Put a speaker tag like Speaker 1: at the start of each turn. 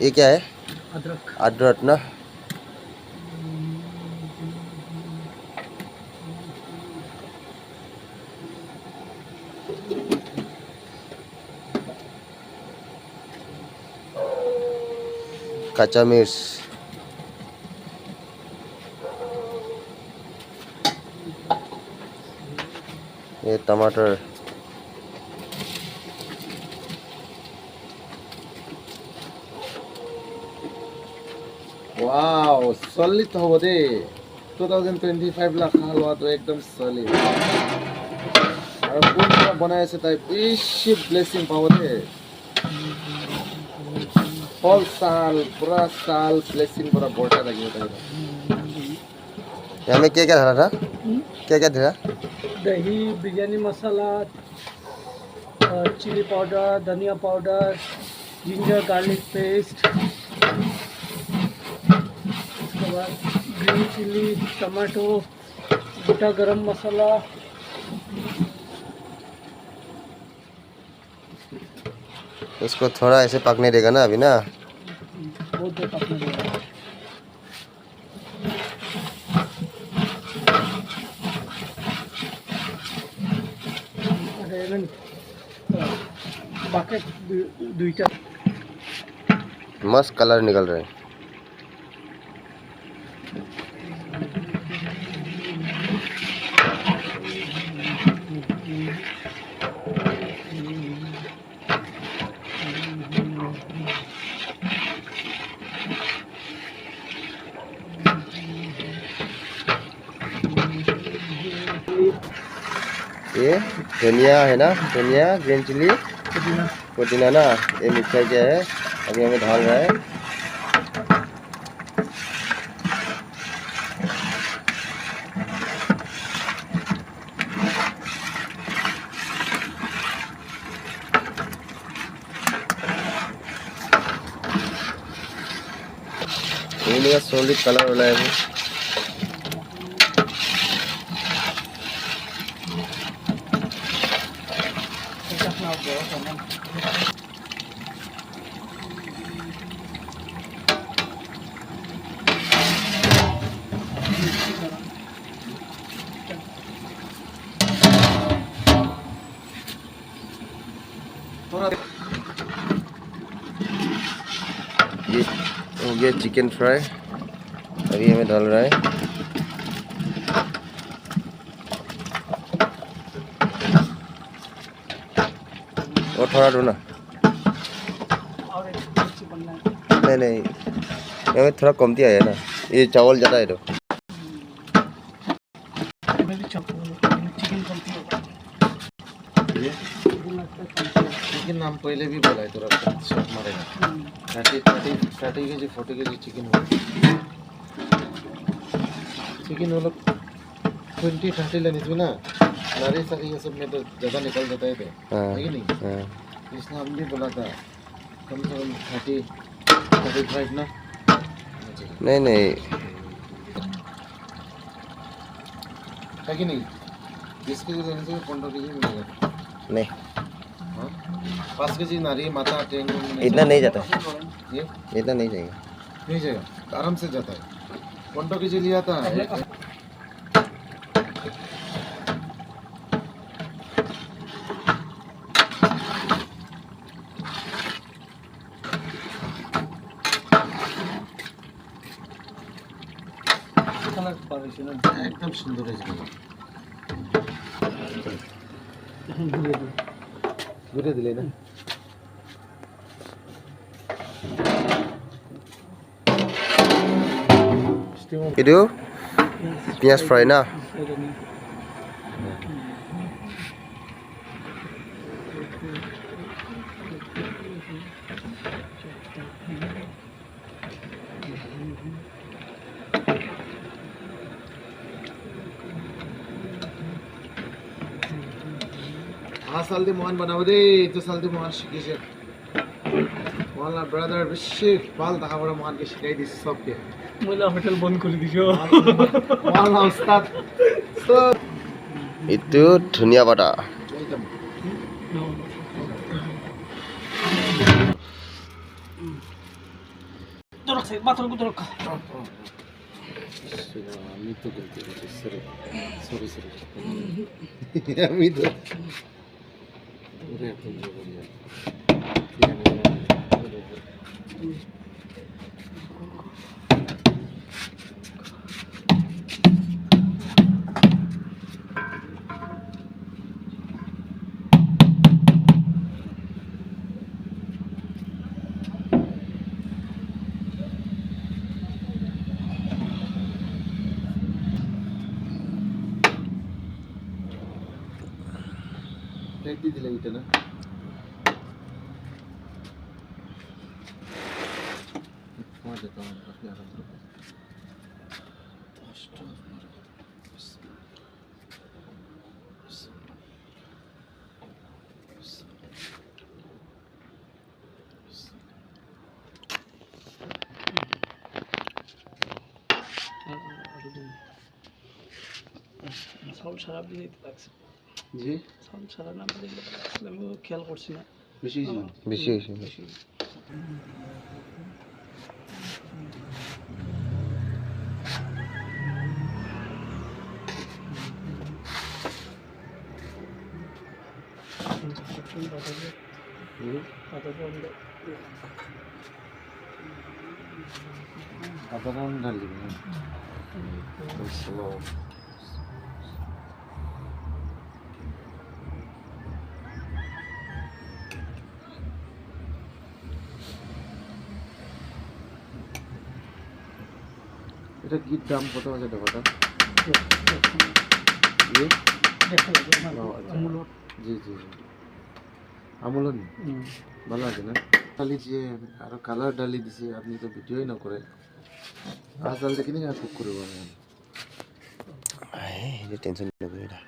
Speaker 1: ये क्या है?
Speaker 2: अदरक।
Speaker 1: अदरक ना। कच्चा मिर्च, ये टमाटर,
Speaker 3: वाव सॉलिड हो दे 2025 ला खालवा तो एकदम सॉलिड और पूरा बनाए से ताई बेसी ब्लेसिंग पाव दे होल साल पूरा साल ब्लेसिंग पूरा बोटा लगी होता है।
Speaker 1: यहाँ में क्या क्या डाला था? क्या क्या था?
Speaker 2: दही, बिरयानी मसाला, चिली पाउडर, धनिया पाउडर, जिंजर गार्लिक पेस्ट, उसके बाद ग्रीन चिली, टमाटो, गोटा गरम मसाला।
Speaker 1: उसको थोड़ा ऐसे पकने देगा ना अभी ना।
Speaker 2: बहुत देर पकने देगा। बाकेट दुईटा
Speaker 1: मस्त कलर निकल रहे हैं। ये धनिया है ना, धनिया, ग्रीन चिली, पुदीना ना। ये मिक्सर क्या है अभी हमें डाल रहा है। ये सॉलिड कलर हो रहा है वो। ये हो गया चिकन फ्राई, अभी हमें डाल रहा है। और थोड़ा दो ना। नहीं नहीं, हमें थोड़ा कमती आया ना, ये चावल ज़्यादा है तो।
Speaker 3: चिकन नाम पहले भी बोला है थोड़ा शॉट मारेगा 30 केजी 40 केजी चिकन हो चिकन वो लोग 20-30 लेने थी ना नारी सारी ये सब में तो ज़्यादा निकल जाता है है कि नहीं। इसने हम भी बोला था कम से कम 30-35 ना।
Speaker 1: नहीं नहीं
Speaker 3: है कि नहीं 20 केजी लेने से 15 केजी मिलेगा।
Speaker 1: नहीं,
Speaker 3: 5 केजी नारी माता टेंग
Speaker 1: इतना नहीं जाता है,
Speaker 3: ये
Speaker 1: इतना नहीं जाएगा।
Speaker 3: नहीं जाएगा आराम से जाता है 15 केजी लिया था। एकदम सुंदर है घुरे दिले ना।
Speaker 1: itu पियाज फ्राई ना।
Speaker 3: हाँ साल दे मोहन बनाओ दे तो साल दे मोहन शिकी से मोहन ब्रदर विशेष पाल था हमारा मोहन के शिकाई दी सब के
Speaker 2: मुला होटल बंद कर दीजिए।
Speaker 3: मोहन उस्ताद सब
Speaker 1: itu धनिया पत्ता।
Speaker 2: তোরা মাথার উপর রক্ষা
Speaker 3: আমি তো গলতি করেছি সরি সরি আমি তো ওরে এখন বলিয়া প্লেট দিয়ে দিলে এটা না তোমার যেতে হবে আপনি আরাম করবেন
Speaker 2: সাউন্ড খারাপ দিয়ে লাগছে
Speaker 3: জি
Speaker 2: সাউন্ড খারাপ না দিলে আমি খেয়াল করছি না
Speaker 3: বেশি
Speaker 1: বেশি হয়েছে
Speaker 2: বেশি
Speaker 3: সাধারণ ঢালি স্লো এটা কি দাম কত আছে টাকাটা জি জি জি আমুলন ভালো আছে না ডালি যে আরো কালার ডালি দিছে আপনি তো ভিডিওই না করে আজকাল দেখি না কুক করব
Speaker 1: আমি টেনশন নেব না